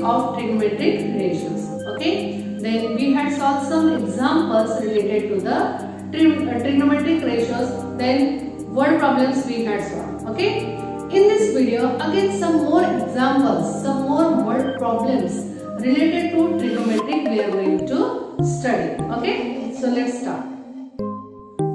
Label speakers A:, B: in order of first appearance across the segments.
A: of trigonometric ratios. Okay, then we had solved some examples related to the trigonometric ratios, then word problems we had solved. Okay, in this video again some more examples, some more word problems related to trigonometric we are going to study. Okay, so let's start.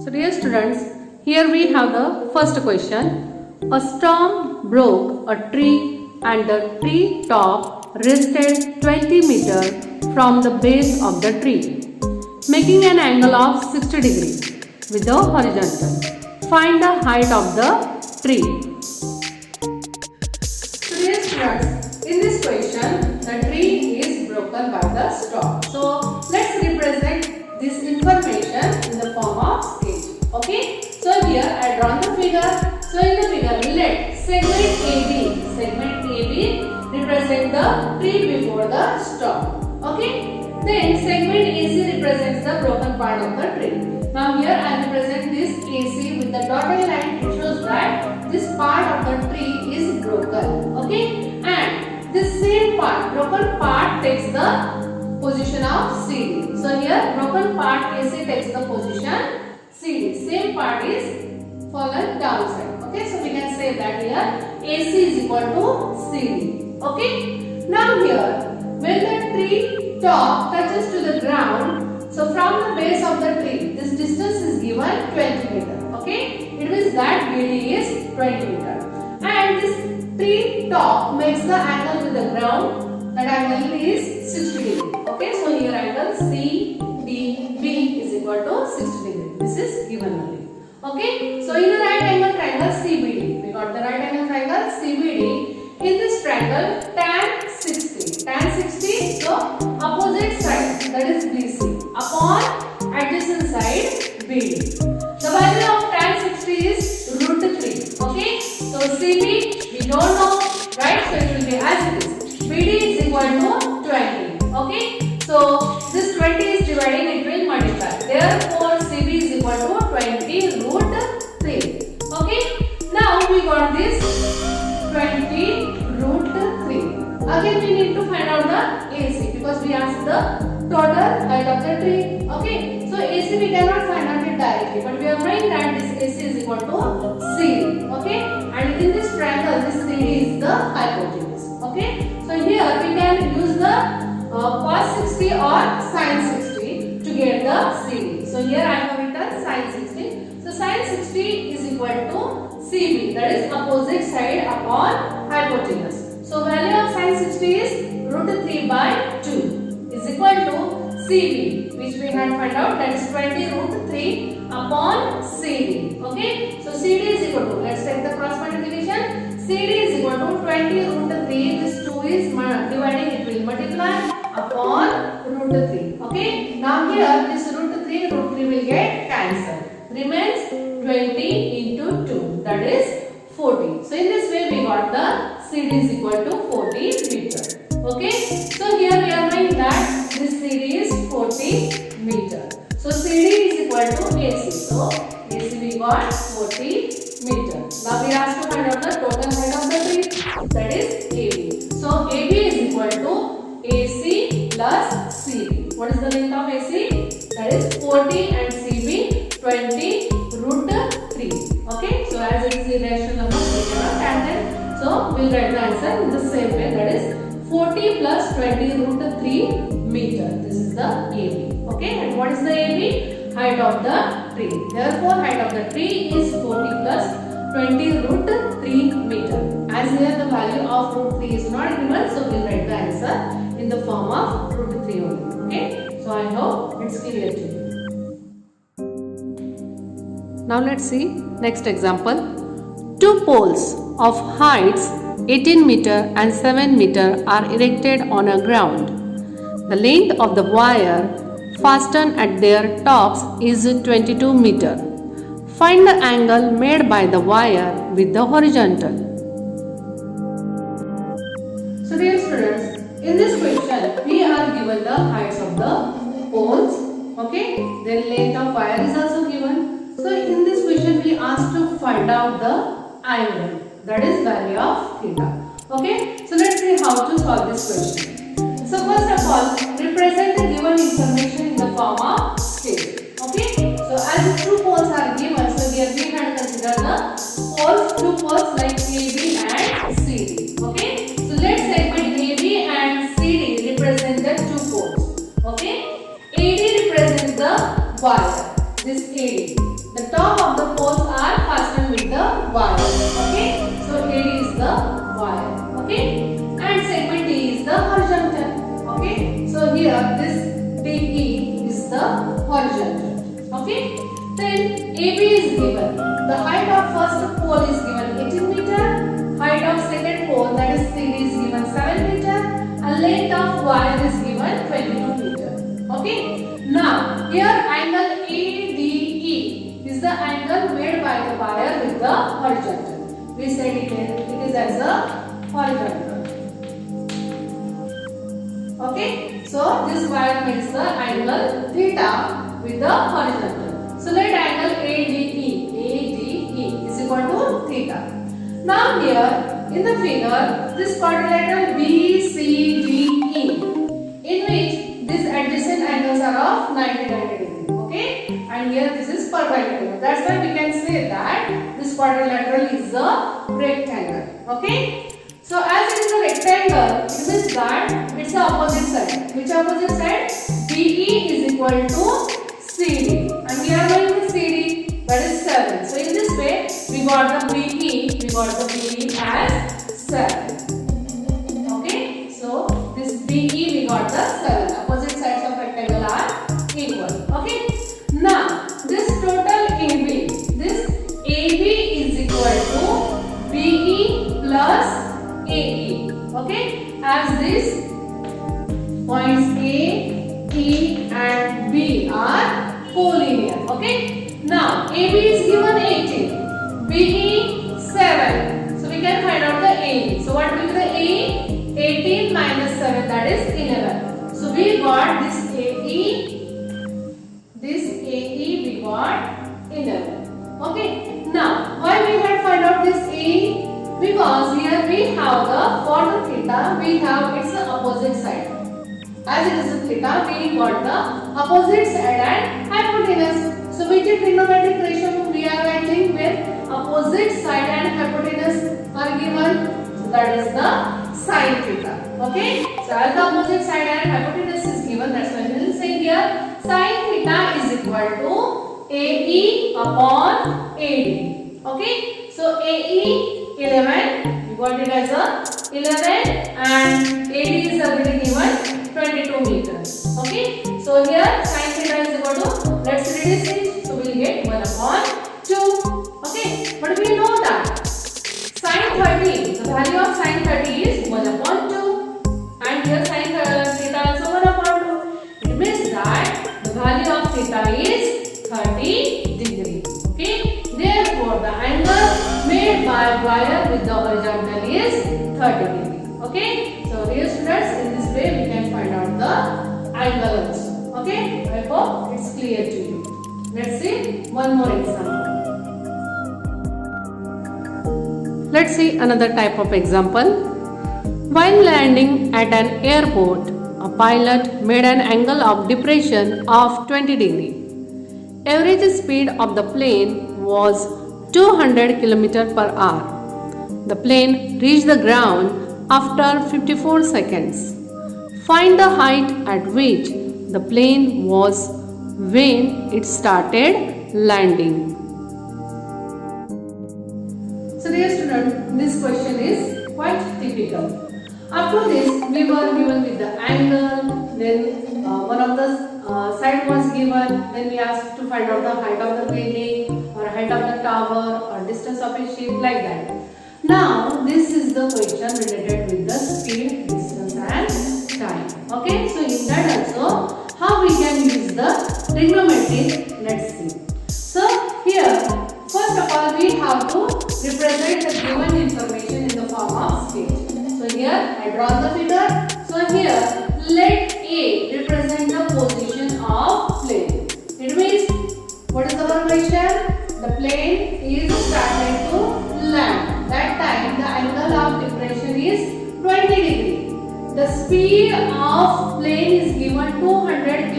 A: So dear students, here we have the first question. A storm broke a tree and the tree top rested 20 meters from the base of the tree, making an angle of 60 degrees with the horizontal. Find the height of the tree. So dear students, in this question, the tree is broken by the storm. So let's represent this information in the form of sketch. Okay, so here I drawn the figure. So in the figure, let segment AB represent the tree before the storm. Okay, then segment AC represents the broken part of the tree. Now here I represent this AC with the dotted line. It shows that this part of the tree is broken. Okay, and this same part, broken part, takes the position of CD. So here broken part AC takes the position CD. Same part is fallen downside. Okay, so we can say that here AC is equal to CD. Okay, now here when the tree top touches to the ground, so from the base of the tree, this distance is given 20 meter. Okay, it means that BD is 20 meter, and this tree top makes the angle with the ground. That angle is 60 degree. Okay, so here angle CDB is equal to 60 degree. This is given only. Okay, so in a right angle triangle CBD, we got the right angle triangle CBD. In this triangle tan 60, so opposite side, that is BC, upon adjacent side BD. The value of tan 60 is √3. Okay, so CB we don't know, right? So it will be as it is. BD is equal to 20. Okay, so this 20 is dividing, it will multiply. Therefore CB is equal to 20 √3. Okay, now we got this 20 √3. Again we need to find out the AC because we asked the total height of the tree. Okay, so AC we cannot find out it directly, but we are knowing that this AC is equal to CD. Okay, and in this triangle this CD is the hypotenuse. Okay, so here we can use the cos 60 or sin 60 to get the CD. So here I have written sin 60. So sin 60 is equal to CB, that is opposite side upon hypotenuse. So value of sin 60 is √3 by 2 is equal to CB, which we had find out, that is 20 √3 upon CD. Okay, so CD is equal to, let's take the cross multiplication. CD is equal to 20 √3. This 2 is dividing, it will multiply upon √3. Okay, now here this √3 will get cancelled. Remains 20 into 2, that is 40. So in this way we got the CD is equal to 40 meter. Okay, so here we are knowing that this CD is 40 meter. So CD is equal to AC. So AC we got 40 meter. Now we asked to find out the total height of the tree, that is AB. So AB is equal to AC plus CB. What is the length of AC? That is 40 and CB 20 √3. Okay, so as it is irrational number, we cannot add them. So we'll write the answer in the same way, that is 40 plus 20 √3 meter. This is the AB. Okay, and what is the AB? Height of the tree. Therefore, height of the tree is 40 plus 20 √3 meter. As here the value of √3 is not given, so we'll write the answer in the form of √3 only. Okay, so I hope it's clear to you. Now let's see next example. Two poles of heights 18 meter and 7 meter are erected on a ground. The length of the wire fastened at their tops is 22 meter. Find the angle made by the wire with the horizontal. So dear students, in this question we are given the heights of the poles. Okay, then length of wire is also given. So in this question we asked to find out the angle, that is value of theta. Okay, so let's see how to solve this question. given information in the form of scale. Okay, so as two poles are given, so here we can consider the poles, two poles like AB and CD. Okay, so let's segment AB and CD represent the two poles. Okay, AD represents the wire. This AD. The top of the poles are fastened with the wire. Okay, so AD is the wire. Okay, and segment D is the horizontal. Okay, so here this DE is the horizontal. Okay, then AB is given. The height of first pole is given 18 meter. Height of second pole, that is CD, is given 7 meter. And length of wire is given 22 meter. Okay, now here angle ADE is the angle made by the wire with the horizontal. We said it is as a horizontal. Okay, so this wire makes the angle theta with the horizontal. So let angle ADE is equal to theta. Now here in the figure, this quadrilateral BCDE, in which these adjacent angles are of 90 degrees. Okay, and here this is perpendicular. That's why we can say that this quadrilateral is a rectangle. Okay, so as it is a rectangle, it means that it's the opposite side. Which opposite side? BE is equal to CD, and we are going to CD, that is 7. So in this way, we got the BE as 7. Okay, so this BE we got the 7. Opposite sides of rectangle are equal. Okay, now this total AB, this AB is equal to BE plus AE. Okay, as this points A, E and B are collinear. Okay, now AB is given 18, BE 7. So we can find out the AE. So what will be the AE? 18 minus 7, that is 11. So we got this AE we got 11. Okay, now why we had find out this AE? Because here we have the, for the theta, we have its opposite side. As it is a theta, we got the opposite side and hypotenuse. So which trigonometric ratio we are writing when opposite side and hypotenuse are given? So that is the sine theta. Okay, so as the opposite side and hypotenuse is given, that's why we will say here sine theta is equal to AE upon AD. Okay, so AE 11, we got it as a 11 and AD is already given 22 meters. Okay, so here sine theta is equal to, let's reduce it, so we will get 1 upon 2. Okay, but we know that sine 30, the value of sine 30 is 1 upon 2 and here sine theta also 1 upon 2. It means that the value of theta is 30 degree. Okay, therefore the angle made by wire with the horizontal is 30 degree. Okay, so dear students, in this way we can find out the angle also. Okay, I hope it's clear to you. Let's see one more example. Let's see another type of example. While landing at an airport, a pilot made an angle of depression of 20 degree. Average speed of the plane was 200 km per hour. The plane reached the ground after 54 seconds. Find the height at which the plane was when it started landing. So dear student, this question is quite typical. After this, we were given with the angle, then one of the side was given, then we asked to find out the height of the building or height of the tower or distance of a ship, like that. Now this is the question related with the speed, distance and time. Okay, so in that also how we can use the trigonometry, let's see. So here first of all we have to represent the given information in the form of sketch. So here I draw the figure. So here let A represent the position of plane. It means what is our question? The plane is started to land. That time the angle of depression is 20 degree. The speed of plane is given 200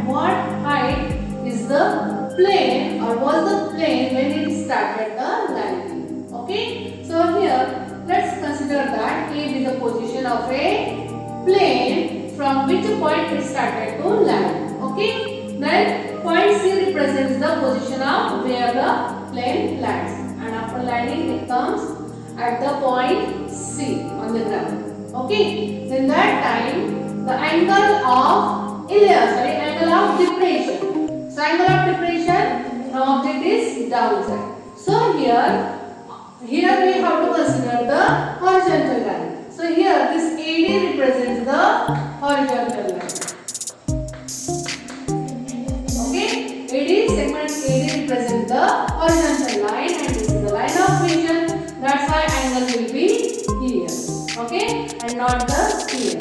A: what height is the plane or was the plane when it started the landing. Okay, so here let's consider that A be the position of a plane from which point it started to land. Okay, then point C represents the position of where the plane lands, and after landing it comes at the point C on the ground. Okay, then that time the angle of depression. So angle of depression from object is downside. So here we have to consider the horizontal line. So here this AD represents the horizontal line. Okay, segment AD represents the horizontal line, and this is the line of vision. That's why angle will be here. Okay, and not the here.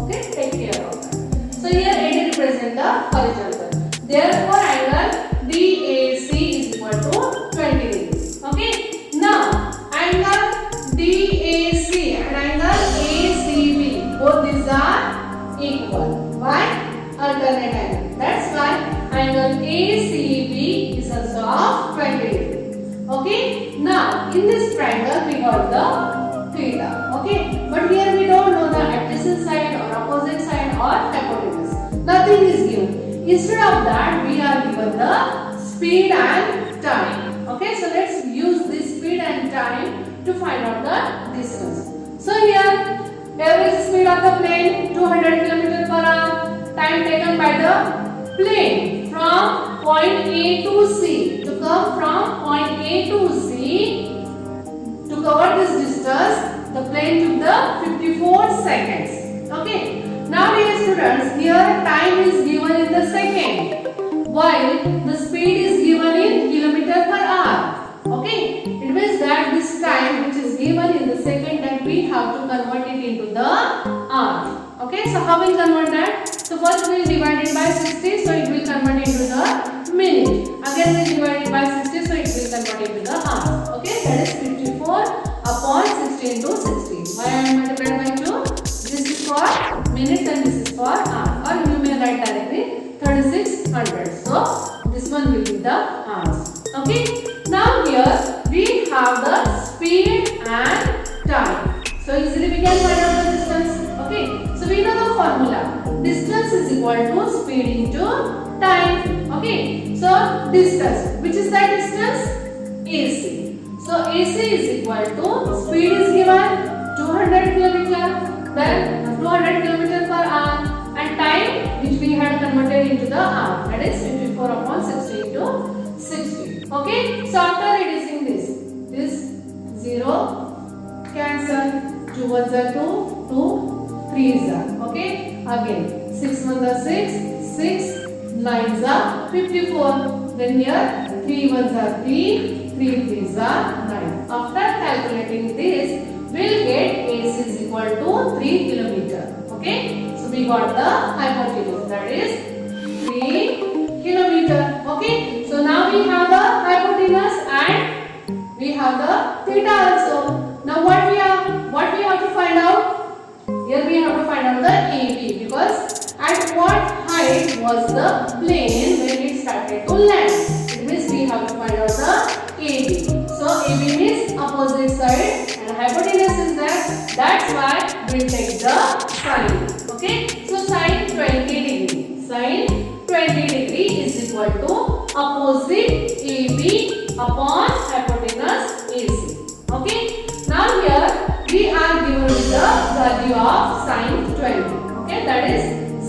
A: Okay, take care of that. So here AD represents the horizontal. Therefore angle DAC is equal to 20 degrees. Okay, now angle DAC and angle ACB, both these are equal. Why? Alternate angle. That's why angle ACB is also of 20 degrees. Okay, now in this triangle we got the theta. Okay, but here we don't know the adjacent side or opposite side or hypotenuse. Nothing is given. Instead of that, we are given the speed and time. Okay, so let's use this speed and time to find out the distance. So here, average speed of the plane 200 km per hour. Time taken by the plane from point A to C. To come from point A to C, to cover this distance, the plane took the 54 seconds. Okay. Now dear students, here time is given in the second, while the speed is given in kilometer per hour. Okay, it means that this time which is given in the second, that we have to convert it into the hour. Okay, so how will we convert that? So first we will divide it by 60, so it will convert into the minute. Again we will divide it by 60, so it will convert into the hour. Okay, that is 54 upon 60 into 60. Why I am multiplied by 2? This is for minutes and this is for hour, or you may write directly 3600. So this one will be the hours. Okay, now here we have the speed and time. So easily we can find out the distance. Okay, so we know the formula. Distance is equal to speed into time. Okay, so distance, which is that distance? AC. So AC is equal to, speed is given 200 km. Then 200 km per hour, and time which we had converted into the hour, that is 54 upon 60 into 60. Okay, so after reducing this 0 cancel, 2 ones are 2, 2 3s are. Okay, again 6 ones are 6, 6 9s are 54. Then here 3 ones are 3, 3 3s are 9. After calculating this, we'll get AC is equal to 3 km. Okay, so we got the hypotenuse, that is 3 km. Okay, so now we have the hypotenuse and we have the theta also. Now what we have to find out? Here we have to find out the AB, because at what height was the plane when it started to land? It means we have to find out the AB. So AB means opposite side, and hypotenuse is that. That's why we will take the sine. Okay, so sine 20 degree. Sine 20 degree is equal to opposite AB upon hypotenuse AC. Okay, now here we are given with the value of sine 20. Okay, that is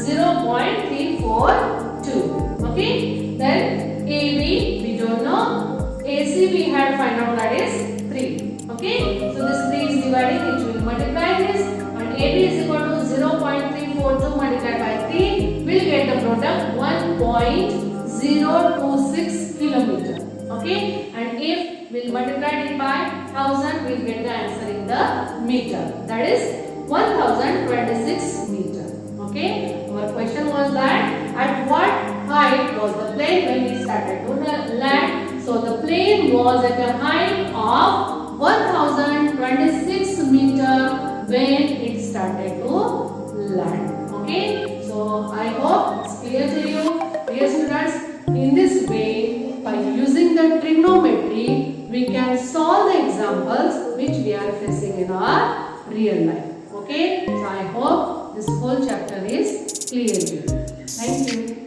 A: 0.342. Okay, then AB we don't know, AC we had find out, that is 3. Okay, so this 3 is dividing, it will multiply this, and AB is equal to 0.342 multiplied by 3, will get the product 1.026 kilometer. Okay, and if we'll multiply it by 1000, we'll get the answer in the meter, that is 1026 meter. Okay, our question was that at what height was the plane when it started to land? So the plane was at a height of 1026 meter when it started to land. Okay, so I hope it's clear to you. dear students, in this way, by using the trigonometry, we can solve the examples which we are facing in our real life. Okay, so I hope this whole chapter is clear to you. Thank you.